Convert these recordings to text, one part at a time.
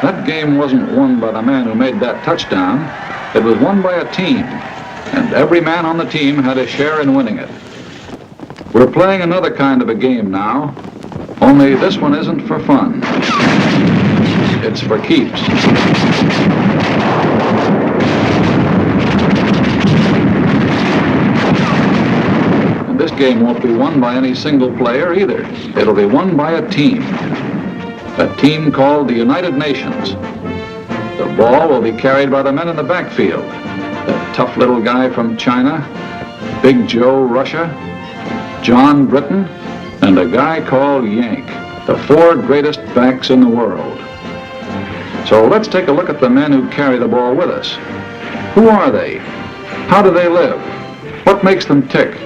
That game wasn't won by the man who made that touchdown. It was won by a team, and every man on the team had a share in winning it. We're playing another kind of a game now, only this one isn't for fun. It's for keeps. And this game won't be won by any single player either. It'll be won by a team called the United Nations. The ball will be carried by the men in the backfield. The tough little guy from China, Big Joe, Russia, John, Britain, and a guy called Yank, the 4 greatest backs in the world. So let's take a look at the men who carry the ball with us. Who are they? How do they live? What makes them tick?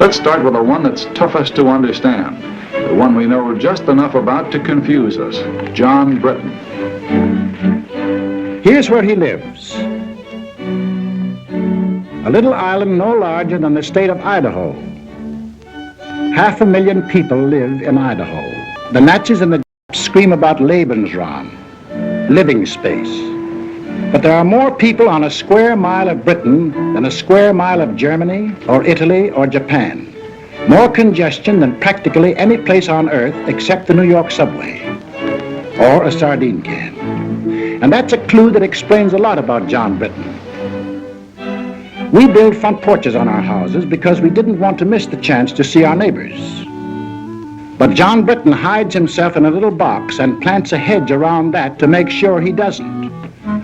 Let's start with the one that's toughest to understand, the one we know just enough about to confuse us, John Britton. Here's where he lives. A little island no larger than the state of Idaho. 500,000 people live in Idaho. The Natchez and the Dept scream about Lebensraum, living space. But there are more people on a square mile of Britain than a square mile of Germany or Italy or Japan. More congestion than practically any place on earth except the New York subway or a sardine can. And that's a clue that explains a lot about John Britton. We build front porches on our houses because we didn't want to miss the chance to see our neighbors. But John Britton hides himself in a little box and plants a hedge around that to make sure he doesn't.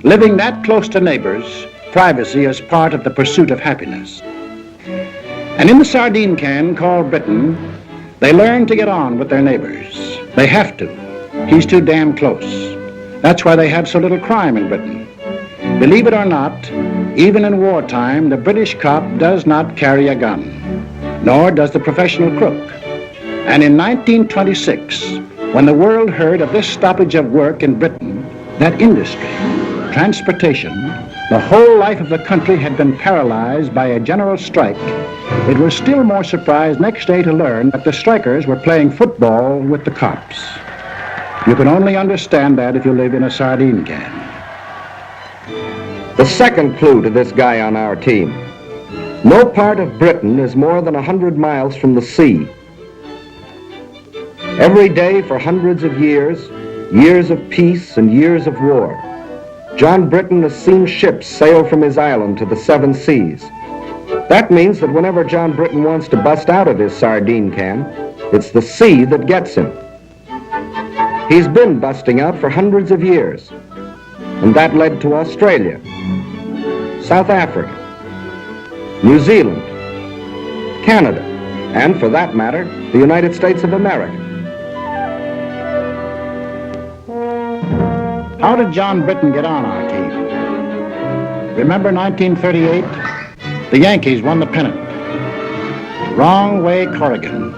Living that close to neighbors, privacy is part of the pursuit of happiness. And in the sardine can called Britton, they learn to get on with their neighbors. They have to. He's too damn close. That's why they have so little crime in Britain. Believe it or not, even in wartime, the British cop does not carry a gun, nor does the professional crook. And in 1926, when the world heard of this stoppage of work in Britain, that industry, transportation, the whole life of the country had been paralyzed by a general strike, it was still more surprised next day to learn that the strikers were playing football with the cops. You can only understand that if you live in a sardine can. The second clue to this guy on our team. No part of Britain is more than 100 miles from the sea. Every day for hundreds of years, years of peace and years of war, John Britton has seen ships sail from his island to the 7 seas. That means that whenever John Britton wants to bust out of his sardine can, it's the sea that gets him. He's been busting out for hundreds of years, and that led to Australia, South Africa, New Zealand, Canada, and for that matter, the United States of America. How did John Britton get on our team? Remember 1938? The Yankees won the pennant. Wrong way, Corrigan.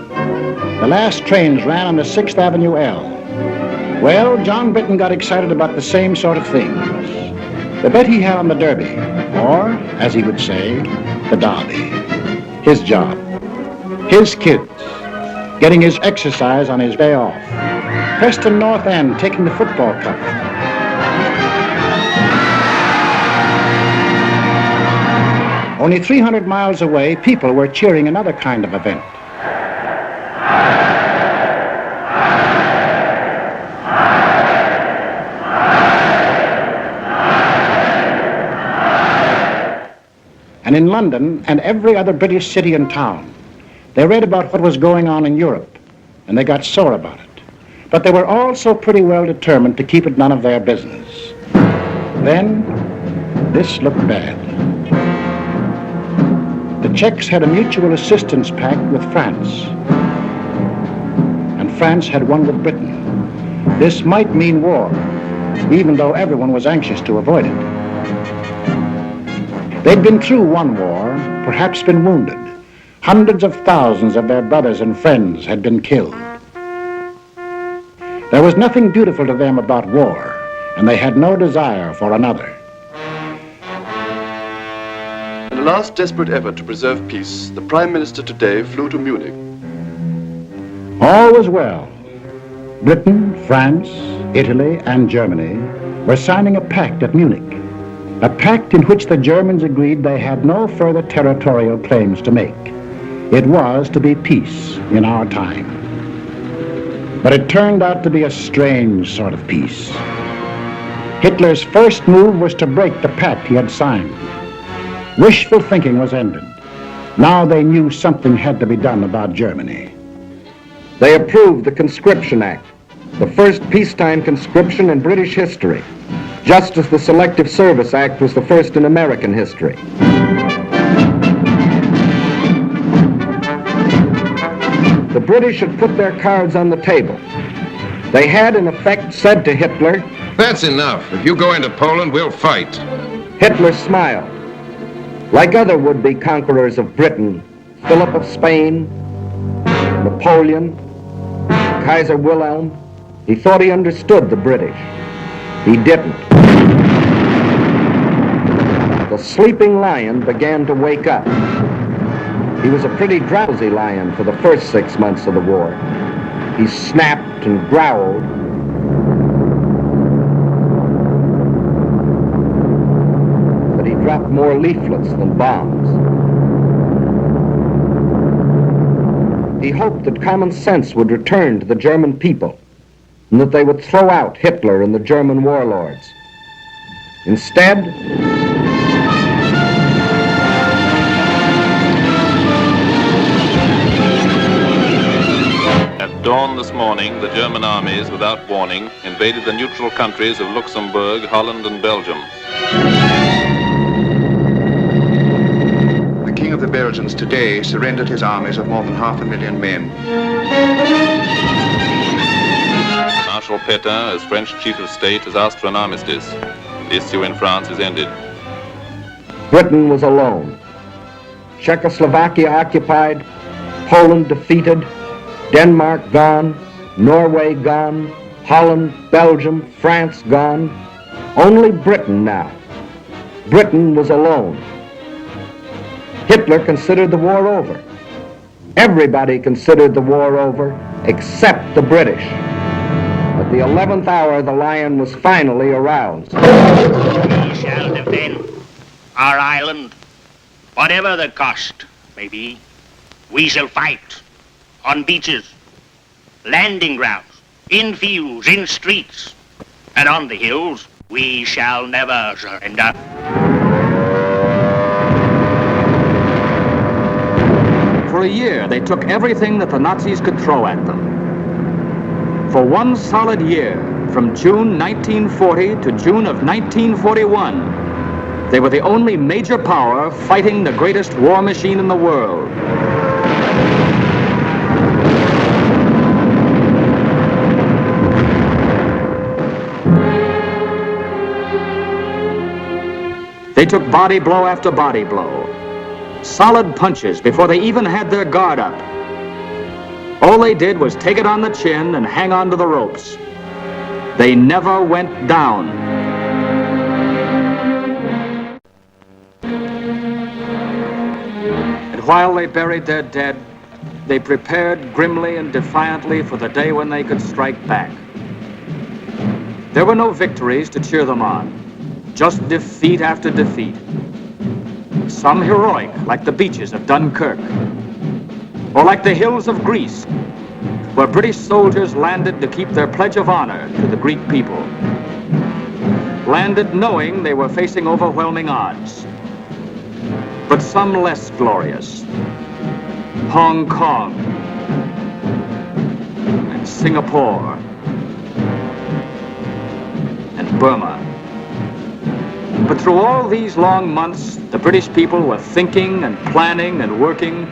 The last trains ran on the 6th Avenue L. Well, John Britton got excited about the same sort of things. The bet he had on the Derby, or, as he would say, the Derby. His job. His kids. Getting his exercise on his day off. Preston North End taking the football cup. Only 300 miles away, people were cheering another kind of event. And in London and every other British city and town, they read about what was going on in Europe, and they got sore about it. But they were also pretty well determined to keep it none of their business. Then, this looked bad. The Czechs had a mutual assistance pact with France, and France had one with Britain. This might mean war, even though everyone was anxious to avoid it. They'd been through one war, perhaps been wounded. Hundreds of thousands of their brothers and friends had been killed. There was nothing beautiful to them about war, and they had no desire for another. In a last desperate effort to preserve peace, the Prime Minister today flew to Munich. All was well. Britain, France, Italy, and Germany were signing a pact at Munich, a pact in which the Germans agreed they had no further territorial claims to make. It was to be peace in our time. But it turned out to be a strange sort of peace. Hitler's first move was to break the pact he had signed. Wishful thinking was ended. Now they knew something had to be done about Germany. They approved the Conscription Act, the first peacetime conscription in British history, just as the Selective Service Act was the first in American history. The British had put their cards on the table. They had, in effect, said to Hitler, "That's enough. If you go into Poland, we'll fight." Hitler smiled. Like other would-be conquerors of Britain, Philip of Spain, Napoleon, Kaiser Wilhelm, he thought he understood the British. He didn't. The sleeping lion began to wake up. He was a pretty drowsy lion for the first 6 months of the war. He snapped and growled. But he dropped more leaflets than bombs. He hoped that common sense would return to the German people and that they would throw out Hitler and the German warlords. Instead, at dawn this morning, the German armies, without warning, invaded the neutral countries of Luxembourg, Holland, and Belgium. The King of the Belgians today surrendered his armies of more than 500,000 men. Marshal Pétain, as French chief of state, has asked for an armistice. The issue in France is ended. Britain was alone. Czechoslovakia occupied, Poland defeated, Denmark gone, Norway gone, Holland, Belgium, France gone. Only Britain now. Britain was alone. Hitler considered the war over. Everybody considered the war over except the British. At the 11th hour, the lion was finally aroused. We shall defend our island, whatever the cost may be. We shall fight on beaches, landing grounds, in fields, in streets, and on the hills. We shall never surrender. For a year, they took everything that the Nazis could throw at them. For one solid year, from June 1940 to June of 1941, they were the only major power fighting the greatest war machine in the world. They took body blow after body blow, solid punches before they even had their guard up. All they did was take it on the chin and hang on to the ropes. They never went down. And while they buried their dead, they prepared grimly and defiantly for the day when they could strike back. There were no victories to cheer them on, just defeat after defeat. Some heroic, like the beaches of Dunkirk, or like the hills of Greece, where British soldiers landed to keep their pledge of honor to the Greek people. Landed knowing they were facing overwhelming odds. But some less glorious. Hong Kong and Singapore and Burma. But through all these long months, the British people were thinking and planning and working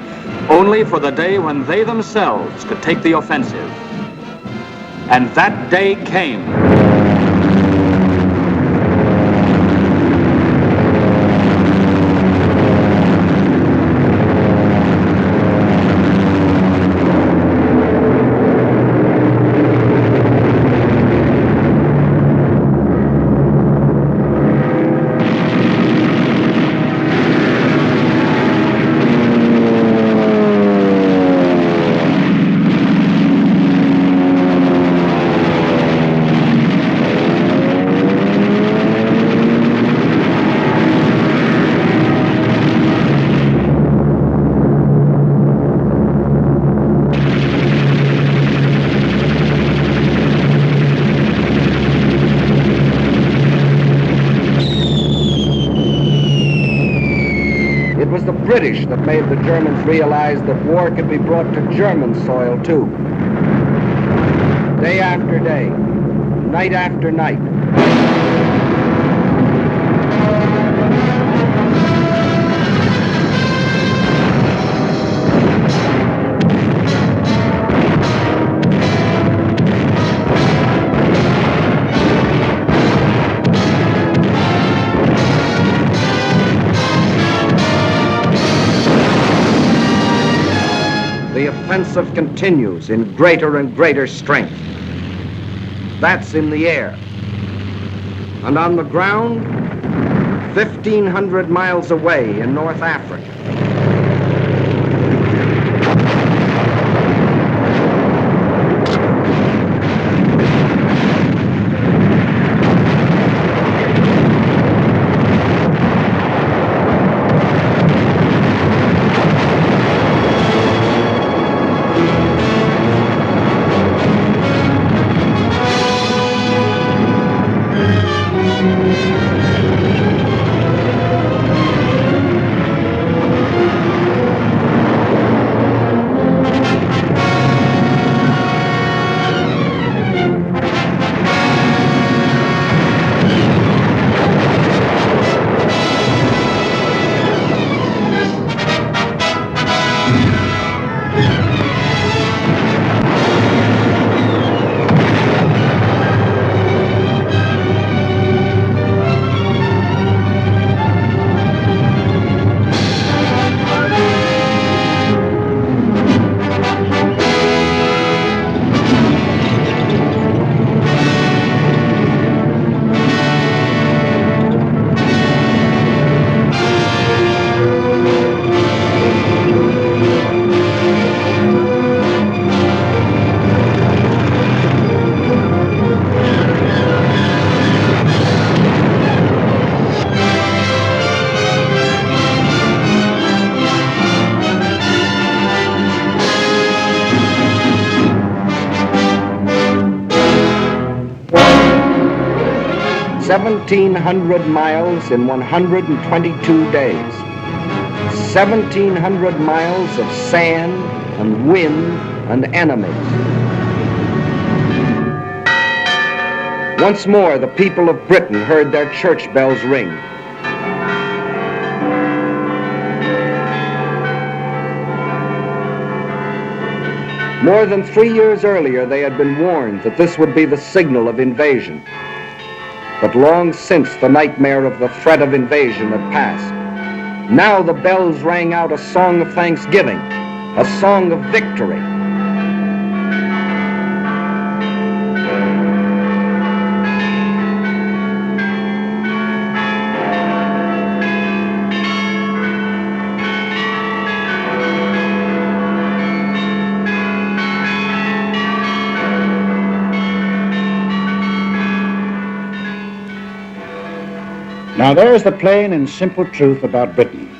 only for the day when they themselves could take the offensive. And that day came. was the British that made the Germans realize that war could be brought to German soil, too. Day after day, night after night. The offensive continues in greater and greater strength. That's in the air. And on the ground, 1,500 miles away in North Africa. $1,700 miles in 122 days. 1,700 miles of sand and wind and enemies. Once more, the people of Britain heard their church bells ring. More than 3 years earlier, they had been warned that this would be the signal of invasion. But long since the nightmare of the threat of invasion had passed. Now the bells rang out a song of thanksgiving, a song of victory. Now there's the plain and simple truth about Britain.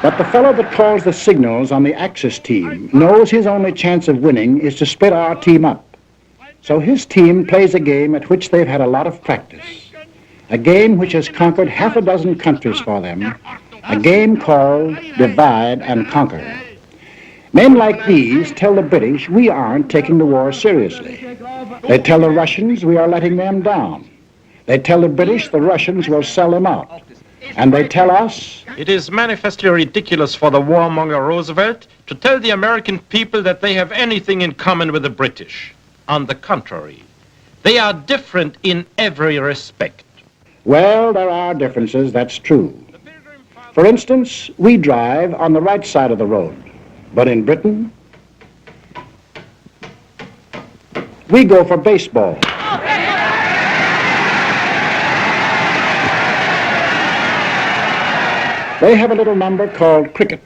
But the fellow that calls the signals on the Axis team knows his only chance of winning is to split our team up. So his team plays a game at which they've had a lot of practice. A game which has conquered half a dozen countries for them. A game called divide and conquer. Men like these tell the British we aren't taking the war seriously. They tell the Russians we are letting them down. They tell the British the Russians will sell them out. And they tell us... It is manifestly ridiculous for the warmonger Roosevelt to tell the American people that they have anything in common with the British. On the contrary, they are different in every respect. Well, there are differences, that's true. For instance, we drive on the right side of the road. But in Britain, we go for baseball. They have a little number called cricket.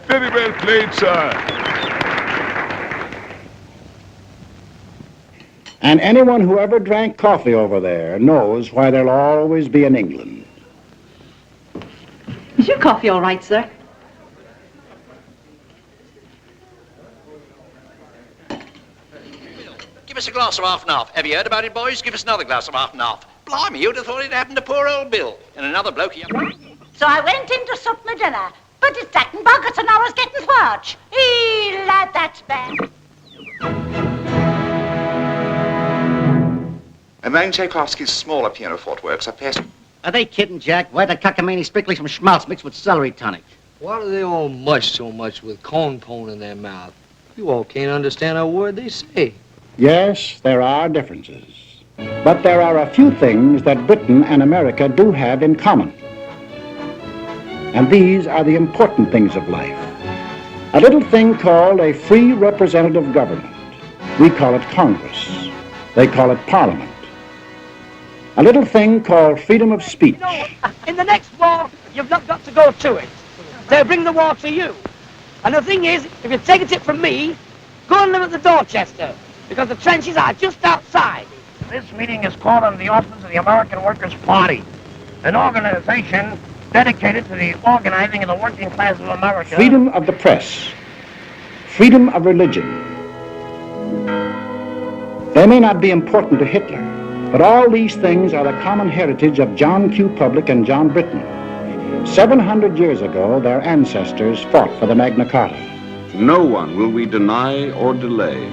Very well played, sir. And anyone who ever drank coffee over there knows why there'll always be an England. Is your coffee all right, sir? us a glass of half and half. Have you heard about it, boys? Give us another glass of half and half. Blimey, you'd have thought it happened to poor old Bill. And another bloke here. So I went in to sup my dinner, but it's that in buckets and I was getting swarch. Lad, that's bad. And then Tchaikovsky's smaller pianoforte works are past. Are they kidding, Jack? Why the cockamamie strictly some schmaltz mixed with celery tonic? Why do they all mush so much with corn pone in their mouth? You all can't understand a word they say. Yes, there are differences. But there are a few things that Britain and America do have in common. And these are the important things of life. A little thing called a free representative government. We call it Congress. They call it Parliament. A little thing called freedom of speech. In the next war, you've not got to go to it. They'll bring the war to you. And the thing is, if you take a tip from me, go and live at the Dorchester, because the trenches are just outside. This meeting is called under the auspices of the American Workers' Party, an organization dedicated to the organizing of the working class of America. Freedom of the press. Freedom of religion. They may not be important to Hitler, but all these things are the common heritage of John Q. Public and John Britton. 700 years ago, their ancestors fought for the Magna Carta. No one will we deny or delay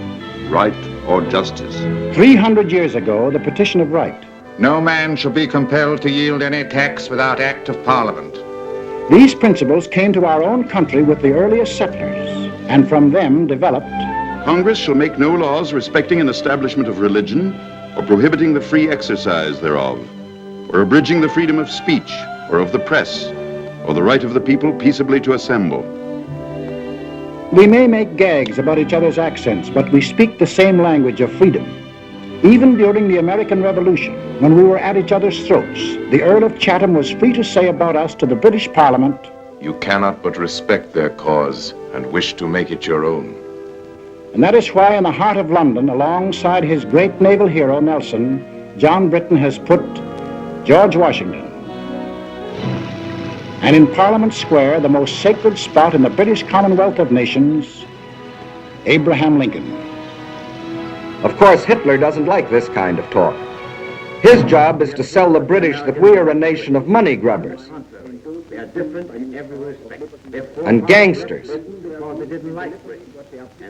right or justice. 300 years ago, the Petition of Right. No man shall be compelled to yield any tax without act of Parliament. These principles came to our own country with the earliest settlers, and from them developed. Congress shall make no laws respecting an establishment of religion, or prohibiting the free exercise thereof, or abridging the freedom of speech, or of the press, or the right of the people peaceably to assemble. We may make gags about each other's accents, but we speak the same language of freedom. Even during the American Revolution, when we were at each other's throats, the Earl of Chatham was free to say about us to the British Parliament, "You cannot but respect their cause and wish to make it your own." And that is why in the heart of London, alongside his great naval hero, Nelson, John Britton has put George Washington. And in Parliament Square, the most sacred spot in the British Commonwealth of Nations, Abraham Lincoln. Of course, Hitler doesn't like this kind of talk. His job is to sell the British that we are a nation of money grubbers and gangsters.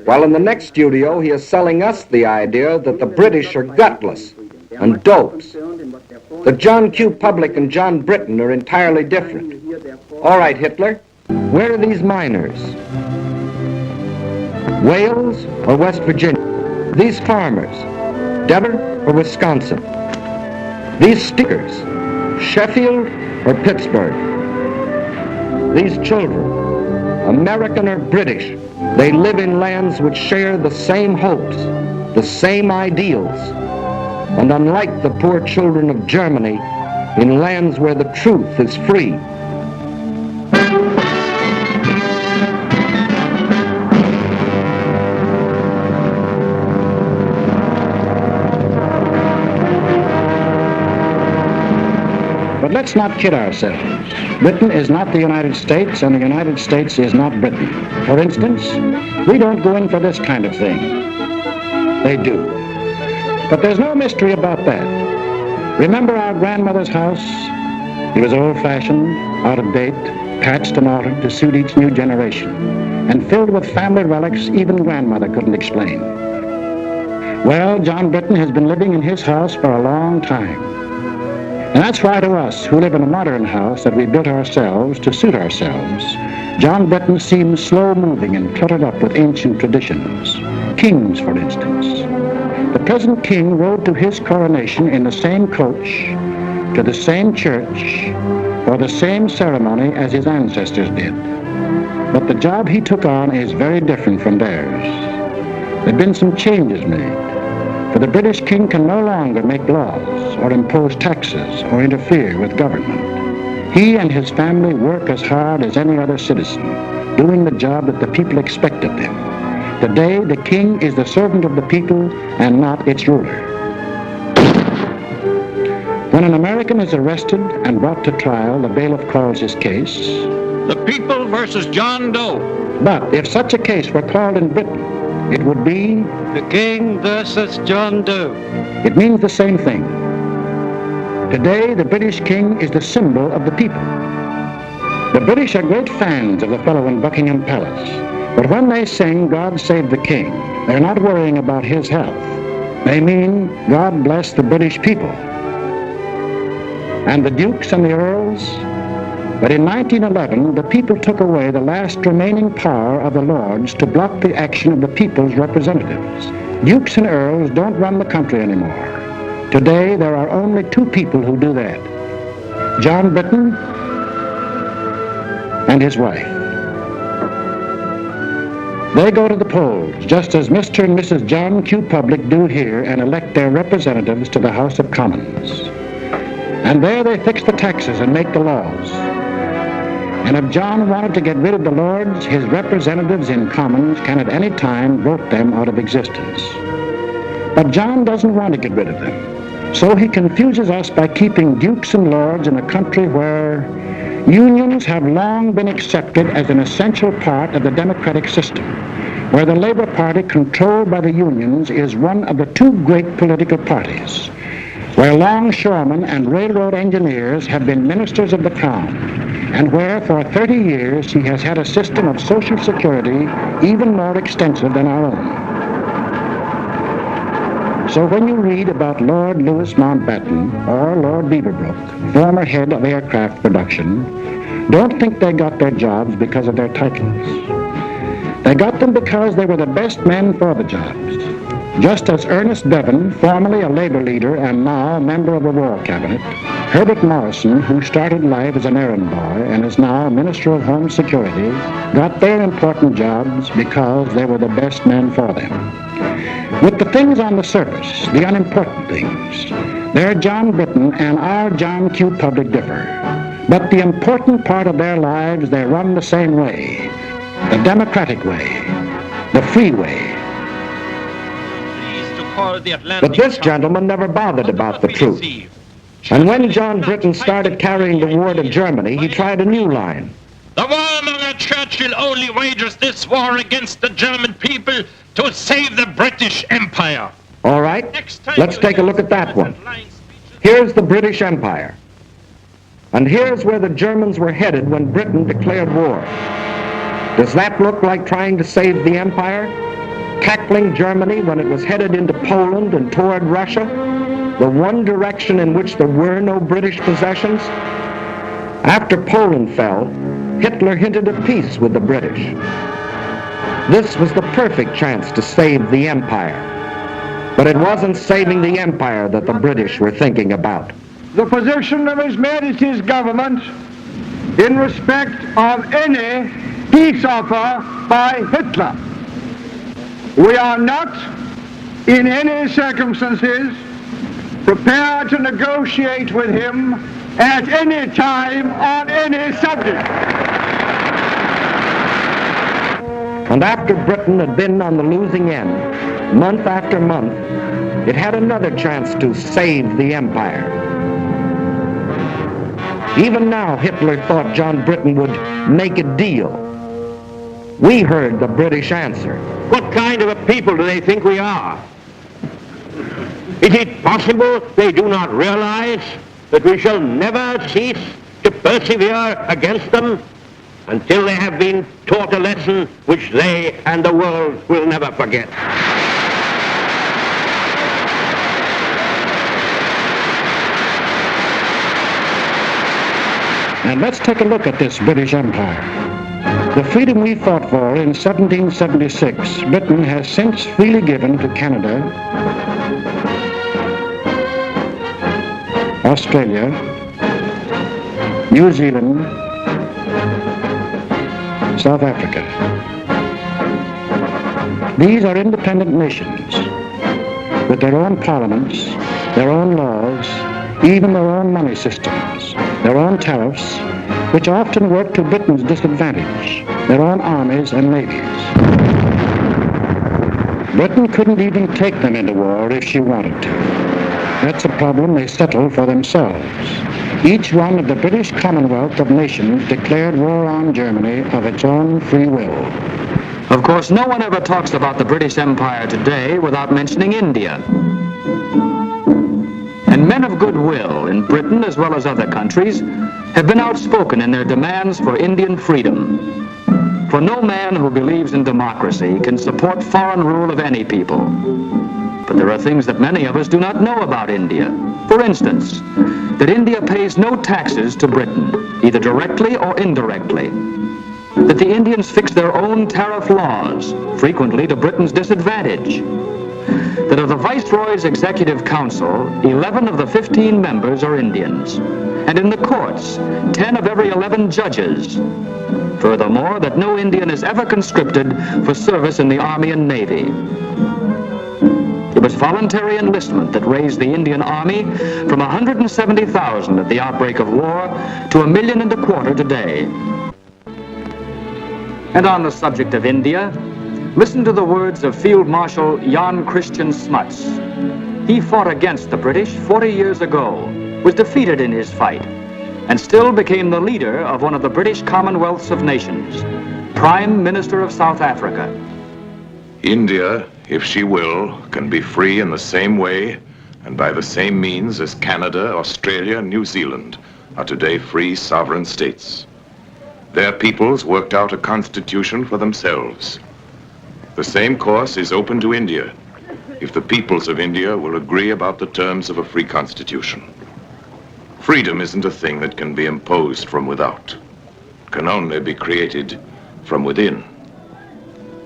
While in the next studio, he is selling us the idea that the British are gutless and dopes. That John Q. Public and John Britton are entirely different. All right, Hitler, where are these miners? Wales or West Virginia? These farmers, Dept or Wisconsin? These stickers, Sheffield or Pittsburgh? These children, American or British, they live in lands which share the same hopes, the same ideals, and unlike the poor children of Germany, in lands where the truth is free. But let's not kid ourselves. Britain is not the United States, and the United States is not Britain. For instance, we don't go in for this kind of thing. They do. But there's no mystery about that. Remember our grandmother's house? It was old-fashioned, out of date, patched and altered to suit each new generation, and filled with family relics even grandmother couldn't explain. Well, John Britton has been living in his house for a long time. And that's why to us, who live in a modern house that we built ourselves to suit ourselves, John Britton seems slow-moving and cluttered up with ancient traditions. Kings, for instance. The present king rode to his coronation in the same coach, to the same church, for the same ceremony as his ancestors did. But the job he took on is very different from theirs. There have been some changes made. For the British king can no longer make laws or impose taxes or interfere with government. He and his family work as hard as any other citizen, doing the job that the people expect of them. Today, the king is the servant of the people and not its ruler. When an American is arrested and brought to trial, the bailiff calls his case The People versus John Doe. But if such a case were called in Britain, it would be the King versus John Doe. It means the same thing. Today, the British King is the symbol of the people. The British are great fans of the fellow in Buckingham Palace, but when they sing God Save the King, they're not worrying about his health. They mean God bless the British people. And the dukes and the earls? But in 1911, the people took away the last remaining power of the lords to block the action of the people's representatives. Dukes and earls don't run the country anymore. Today, there are only two people who do that. John Britton and his wife. They go to the polls, just as Mr. and Mrs. John Q. Public do here, and elect their representatives to the House of Commons. And there they fix the taxes and make the laws. And if John wanted to get rid of the lords, his representatives in Commons can at any time vote them out of existence. But John doesn't want to get rid of them. So he confuses us by keeping dukes and lords in a country where unions have long been accepted as an essential part of the democratic system, where the Labour Party, controlled by the unions, is one of the two great political parties, where longshoremen and railroad engineers have been ministers of the Crown, and where for 30 years he has had a system of social security even more extensive than our own. So when you read about Lord Louis Mountbatten or Lord Beaverbrook, former head of aircraft production, don't think they got their jobs because of their titles. They got them because they were the best men for the jobs. Just as Ernest Bevan, formerly a labor leader and now a member of the War Cabinet, Herbert Morrison, who started life as an errand boy and is now Minister of Home Security, got their important jobs because they were the best men for them. With the things on the surface, the unimportant things, their John Britton and our John Q. Public differ. But the important part of their lives, they run the same way. The democratic way. The free way. But this gentleman never bothered about the truth. And when John Britton started carrying the war to Germany, he tried a new line. The warmonger Churchill only wages this war against the German people to save the British Empire. All right, let's take a look at that one. Here's the British Empire. And here's where the Germans were headed when Britain declared war. Does that look like trying to save the empire? Tackling Germany when it was headed into Poland and toward Russia? The one direction in which there were no British possessions? After Poland fell, Hitler hinted at peace with the British. This was the perfect chance to save the empire. But it wasn't saving the empire that the British were thinking about. The position of His Majesty's government in respect of any peace offer by Hitler. We are not, in any circumstances, prepared to negotiate with him at any time on any subject. And after Britain had been on the losing end, month after month, it had another chance to save the empire. Even now, Hitler thought John Britton would make a deal. We heard the British answer. What kind of a people do they think we are? Is it possible they do not realize that we shall never cease to persevere against them until they have been taught a lesson which they and the world will never forget? And let's take a look at this British Empire. The freedom we fought for in 1776, Britain has since freely given to Canada, Australia, New Zealand, South Africa. These are independent nations with their own parliaments, their own laws, even their own money systems, their own tariffs, which often work to Britain's disadvantage, their own armies and navies. Britain couldn't even take them into war if she wanted to. That's a problem they settled for themselves. Each one of the British Commonwealth of Nations declared war on Germany of its own free will. Of course, no one ever talks about the British Empire today without mentioning India. And men of goodwill in Britain as well as other countries have been outspoken in their demands for Indian freedom. For no man who believes in democracy can support foreign rule of any people. But there are things that many of us do not know about India. For instance, that India pays no taxes to Britain, either directly or indirectly. That the Indians fix their own tariff laws, frequently to Britain's disadvantage. That of the Viceroy's Executive Council, 11 of the 15 members are Indians. And in the courts, 10 of every 11 judges. Furthermore, that no Indian is ever conscripted for service in the Army and Navy. It was voluntary enlistment that raised the Indian Army from 170,000 at the outbreak of war to 1.25 million today. And on the subject of India, listen to the words of Field Marshal Jan Christian Smuts. He fought against the British 40 years ago, was defeated in his fight, and still became the leader of one of the British Commonwealths of Nations, Prime Minister of South Africa. India, if she will, can be free in the same way and by the same means as Canada, Australia, and New Zealand are today free sovereign states. Their peoples worked out a constitution for themselves. The same course is open to India, if the peoples of India will agree about the terms of a free constitution. Freedom isn't a thing that can be imposed from without. It can only be created from within.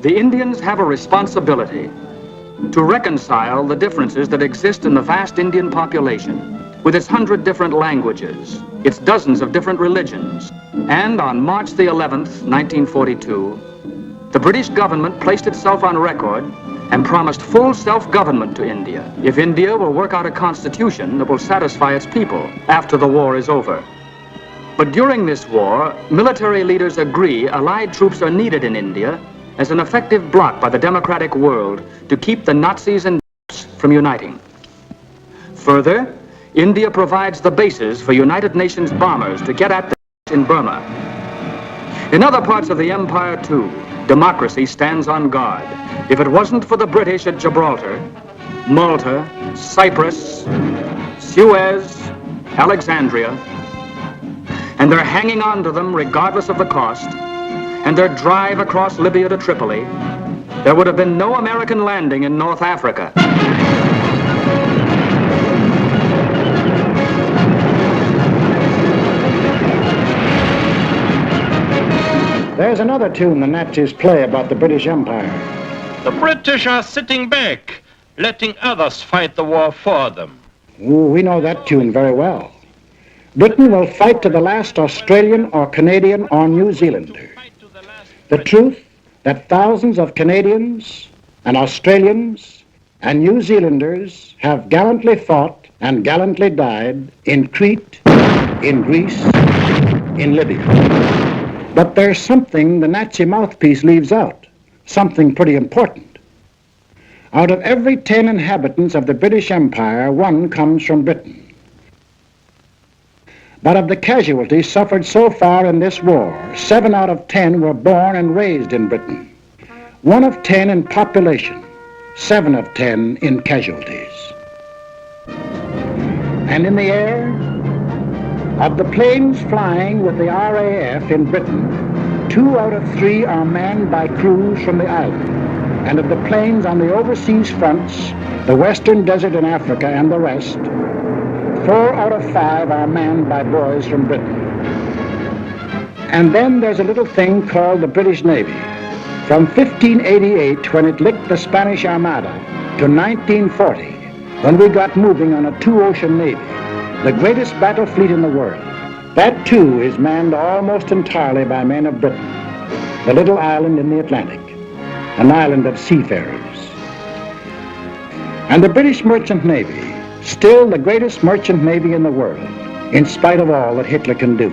The Indians have a responsibility to reconcile the differences that exist in the vast Indian population, with its 100 different languages, its dozens of different religions. And on March the 11th, 1942, the British government placed itself on record and promised full self-government to India if India will work out a constitution that will satisfy its people after the war is over. But during this war, military leaders agree Allied troops are needed in India as an effective bloc by the democratic world to keep the Nazis and from uniting. Further, India provides the bases for United Nations bombers to get at the in Burma. In other parts of the empire, too, democracy stands on guard. If it wasn't for the British at Gibraltar, Malta, Cyprus, Suez, Alexandria, and they're hanging on to them regardless of the cost, and their drive across Libya to Tripoli, there would have been no American landing in North Africa. There's another tune the Nazis play about the British Empire. The British are sitting back, letting others fight the war for them. Ooh, we know that tune very well. Britain will fight to the last Australian or Canadian or New Zealander. The truth that thousands of Canadians and Australians and New Zealanders have gallantly fought and gallantly died in Crete, in Greece, in Libya. But there's something the Nazi mouthpiece leaves out, something pretty important. Out of every 10 inhabitants of the British Empire, 1 comes from Britain. But of the casualties suffered so far in this war, 7 out of 10 were born and raised in Britain. 1 of 10 in population, 7 of 10 in casualties. And in the air, of the planes flying with the RAF in Britain, 2 out of 3 are manned by crews from the island. And of the planes on the overseas fronts, the Western Desert in Africa and the rest, 4 out of 5 are manned by boys from Britain. And then there's a little thing called the British Navy. From 1588, when it licked the Spanish Armada, to 1940, when we got moving on a 2-ocean navy, the greatest battle fleet in the world. That, too, is manned almost entirely by men of Britain, the little island in the Atlantic, an island of seafarers. And the British Merchant Navy, still the greatest merchant navy in the world, in spite of all that Hitler can do.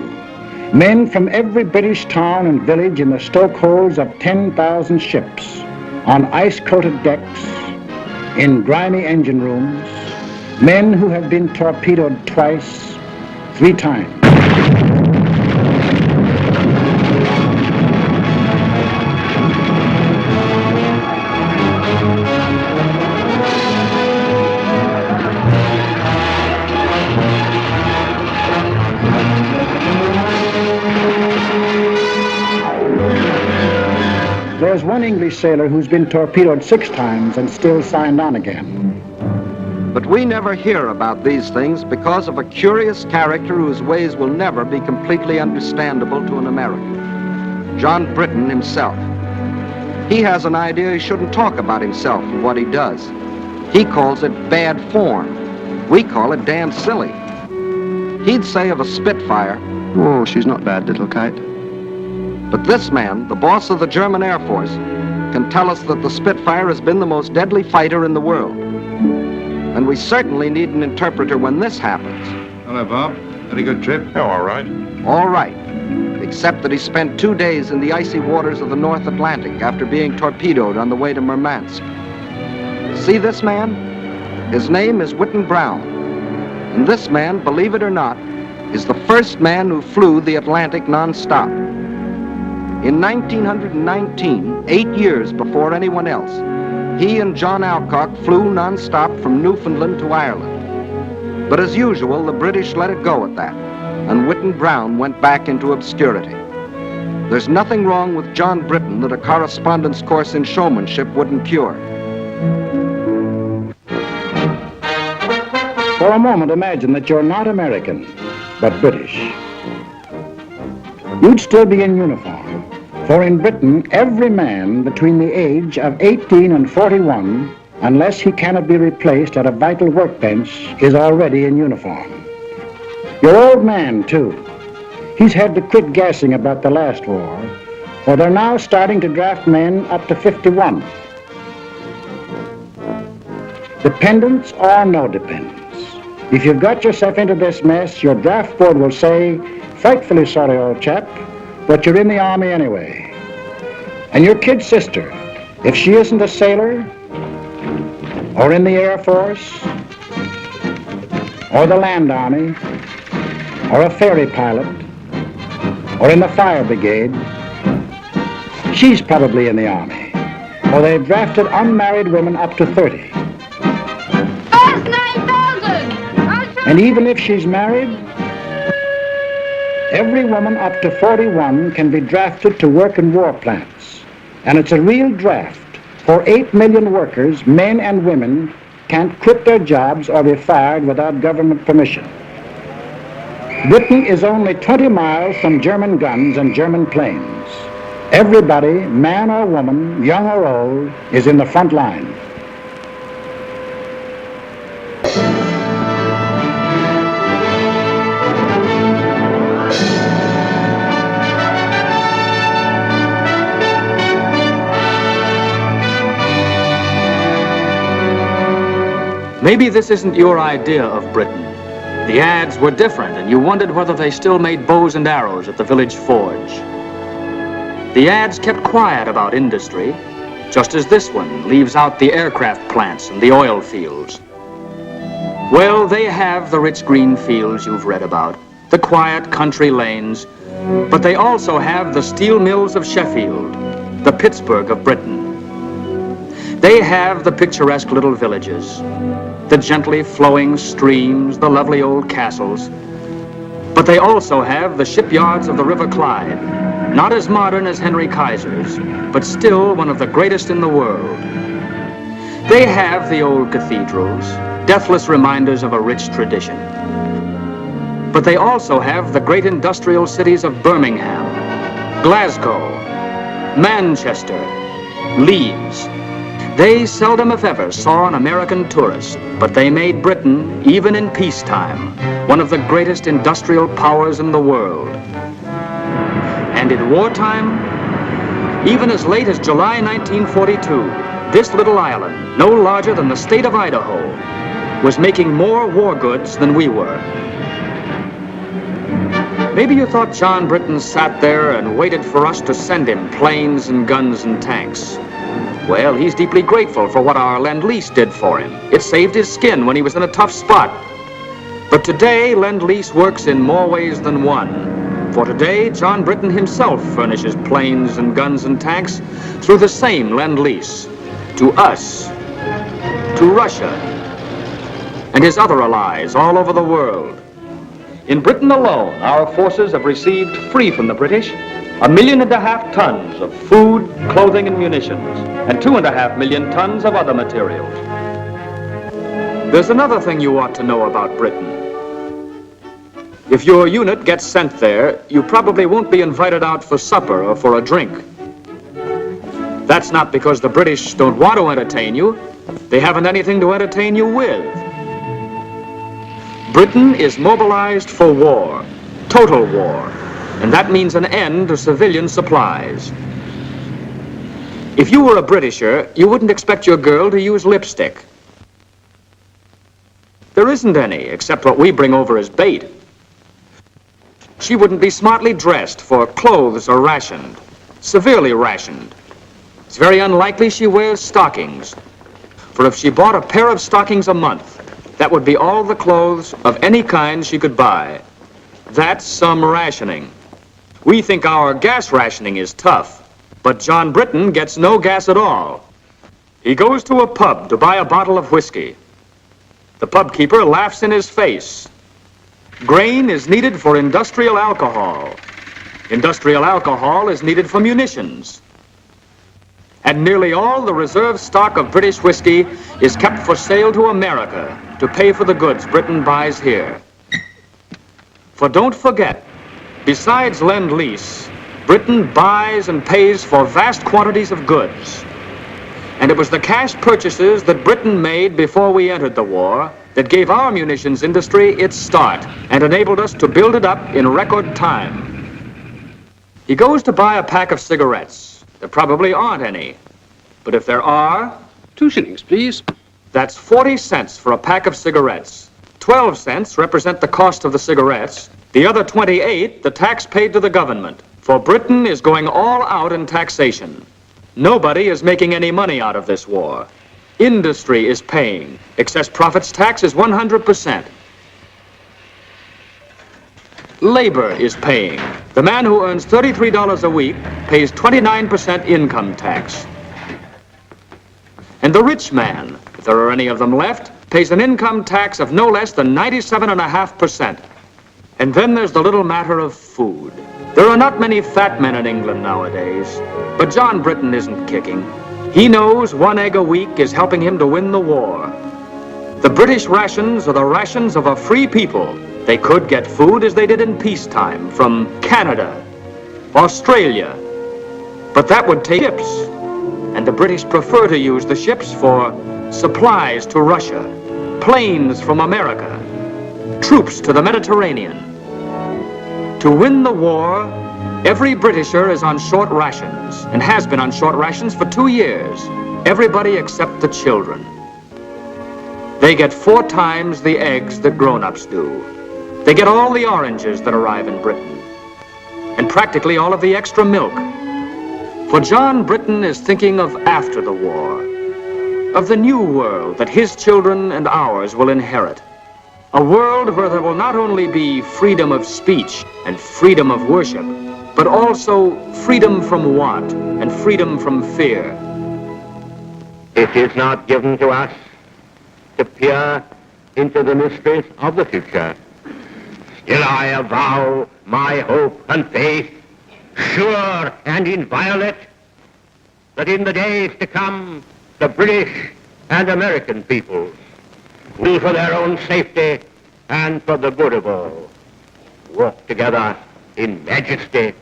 Men from every British town and village in the stokeholds of 10,000 ships, on ice-coated decks, in grimy engine rooms, men who have been torpedoed twice, 3 times. There's one English sailor who's been torpedoed 6 times and still signed on again. But we never hear about these things because of a curious character whose ways will never be completely understandable to an American. John Britton himself. He has an idea he shouldn't talk about himself and what he does. He calls it bad form. We call it damn silly. He'd say of a Spitfire, "Oh, she's not bad, little kite." But this man, the boss of the German Air Force, can tell us that the Spitfire has been the most deadly fighter in the world. And we certainly need an interpreter when this happens. Hello, Bob. Had a good trip? Oh, all right. All right. Except that he spent 2 days in the icy waters of the North Atlantic after being torpedoed on the way to Murmansk. See this man? His name is Whitten Brown. And this man, believe it or not, is the first man who flew the Atlantic non-stop. In 1919, 8 years before anyone else, he and John Alcock flew non-stop from Newfoundland to Ireland. But as usual, the British let it go at that, and Whitten Brown went back into obscurity. There's nothing wrong with John Britton that a correspondence course in showmanship wouldn't cure. For a moment, imagine that you're not American, but British. You'd still be in uniform, for in Britain, every man between the age of 18 and 41, unless he cannot be replaced at a vital workbench, is already in uniform. Your old man, too. He's had to quit gassing about the last war, for they're now starting to draft men up to 51. Dependents or no dependents. If you've got yourself into this mess, your draft board will say, "Frightfully sorry, old chap, but you're in the Army anyway." And your kid sister, if she isn't a sailor, or in the Air Force, or the Land Army, or a ferry pilot, or in the fire brigade, she's probably in the Army, or they've drafted unmarried women up to 30. And even if she's married, every woman up to 41 can be drafted to work in war plants. And it's a real draft, for 8 million workers, men and women, can't quit their jobs or be fired without government permission. Britain is only 20 miles from German guns and German planes. Everybody, man or woman, young or old, is in the front line. Maybe this isn't your idea of Britain. The ads were different, and you wondered whether they still made bows and arrows at the village forge. The ads kept quiet about industry, just as this one leaves out the aircraft plants and the oil fields. Well, they have the rich green fields you've read about, the quiet country lanes, but they also have the steel mills of Sheffield, the Pittsburgh of Britain. They have the picturesque little villages, the gently flowing streams, the lovely old castles. But they also have the shipyards of the River Clyde, not as modern as Henry Kaiser's, but still one of the greatest in the world. They have the old cathedrals, deathless reminders of a rich tradition. But they also have the great industrial cities of Birmingham, Glasgow, Manchester, Leeds. They seldom, if ever, saw an American tourist, but they made Britain, even in peacetime, one of the greatest industrial powers in the world. And in wartime, even as late as July 1942, this little island, no larger than the state of Idaho, was making more war goods than we were. Maybe you thought John Britton sat there and waited for us to send him planes and guns and tanks. Well, he's deeply grateful for what our Lend-Lease did for him. It saved his skin when he was in a tough spot. But today, Lend-Lease works in more ways than one. For today, John Britton himself furnishes planes and guns and tanks through the same Lend-Lease. To us, to Russia, and his other allies all over the world. In Britain alone, our forces have received, free from the British, 1.5 million tons of food, clothing, and munitions, and 2.5 million tons of other materials. There's another thing you ought to know about Britain. If your unit gets sent there, you probably won't be invited out for supper or for a drink. That's not because the British don't want to entertain you. They haven't anything to entertain you with. Britain is mobilized for war, total war, and that means an end to civilian supplies. If you were a Britisher, you wouldn't expect your girl to use lipstick. There isn't any, except what we bring over as bait. She wouldn't be smartly dressed, for clothes are rationed, severely rationed. It's very unlikely she wears stockings, for if she bought a pair of stockings a month, that would be all the clothes of any kind she could buy. That's some rationing. We think our gas rationing is tough, but John Britton gets no gas at all. He goes to a pub to buy a bottle of whiskey. The pub keeper laughs in his face. Grain is needed for industrial alcohol. Industrial alcohol is needed for munitions. And nearly all the reserve stock of British whiskey is kept for sale to America to pay for the goods Britain buys here. For don't forget, besides Lend-Lease, Britain buys and pays for vast quantities of goods. And it was the cash purchases that Britain made before we entered the war that gave our munitions industry its start and enabled us to build it up in record time. He goes to buy a pack of cigarettes. There probably aren't any. But if there are... 2 shillings, please. That's 40 cents for a pack of cigarettes. 12 cents represent the cost of the cigarettes. The other 28, the tax paid to the government. For Britain is going all out in taxation. Nobody is making any money out of this war. Industry is paying. Excess profits tax is 100%. Labor is paying. The man who earns $33 a week pays 29% income tax. And the rich man, if there are any of them left, pays an income tax of no less than 97.5%. And then there's the little matter of food. There are not many fat men in England nowadays, but John Britton isn't kicking. He knows 1 egg a week is helping him to win the war. The British rations are the rations of a free people. They could get food as they did in peacetime from Canada, Australia, but that would take ships, and the British prefer to use the ships for supplies to Russia, planes from America, troops to the Mediterranean. To win the war, every Britisher is on short rations and has been on short rations for 2 years. Everybody except the children. They get 4 times the eggs that grown-ups do. They get all the oranges that arrive in Britain, and practically all of the extra milk. For John Britton is thinking of after the war, of the new world that his children and ours will inherit. A world where there will not only be freedom of speech and freedom of worship, but also freedom from want and freedom from fear. It is not given to us to peer into the mysteries of the future. Still I avow my hope and faith, sure and inviolate, that in the days to come, the British and American peoples will, for their own safety and for the good of all, walk together in majesty,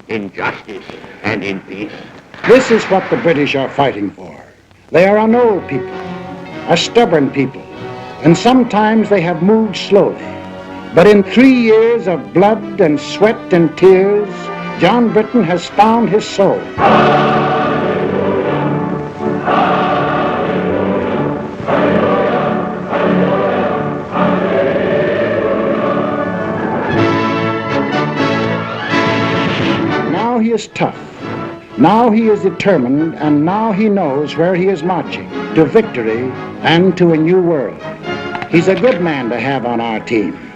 in justice, and in peace. This is what the British are fighting for. They are an old people, a stubborn people, and sometimes they have moved slowly. But in 3 years of blood and sweat and tears, John Britton has found his soul. Now he is tough. Now he is determined, and now he knows where he is marching, to victory and to a new world. He's a good man to have on our team.